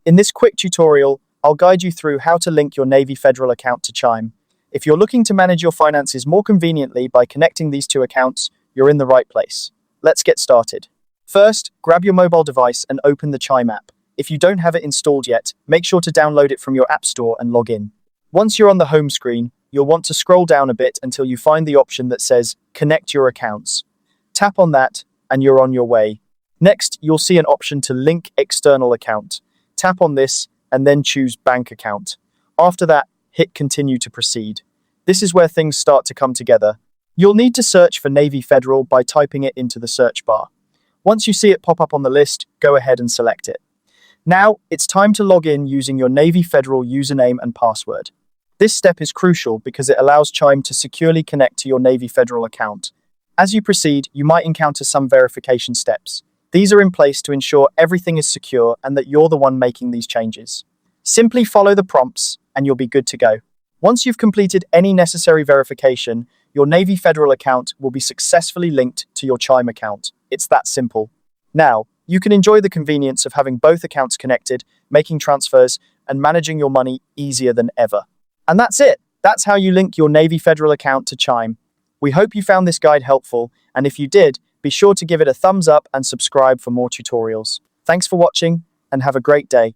In this quick tutorial, I'll guide you through how to link your Navy Federal account to Chime. If you're looking to manage your finances more conveniently by connecting these two accounts, you're in the right place. Let's get started. First, grab your mobile device and open the Chime app. If you don't have it installed yet, make sure to download it from your app store and log in. Once you're on the home screen, you'll want to scroll down a bit until you find the option that says Connect Your Accounts. Tap on that, and you're on your way. Next, you'll see an option to link external account. Tap on this, and then choose Bank Account. After that, hit Continue to proceed. This is where things start to come together. You'll need to search for Navy Federal by typing it into the search bar. Once you see it pop up on the list, go ahead and select it. Now, it's time to log in using your Navy Federal username and password. This step is crucial because it allows Chime to securely connect to your Navy Federal account. As you proceed, you might encounter some verification steps. These are in place to ensure everything is secure and that you're the one making these changes. Simply follow the prompts and you'll be good to go. Once you've completed any necessary verification, your Navy Federal account will be successfully linked to your Chime account. It's that simple. Now, you can enjoy the convenience of having both accounts connected, making transfers, and managing your money easier than ever. And that's it. That's how you link your Navy Federal account to Chime. We hope you found this guide helpful, and if you did, be sure to give it a thumbs up and subscribe for more tutorials. Thanks for watching, and have a great day.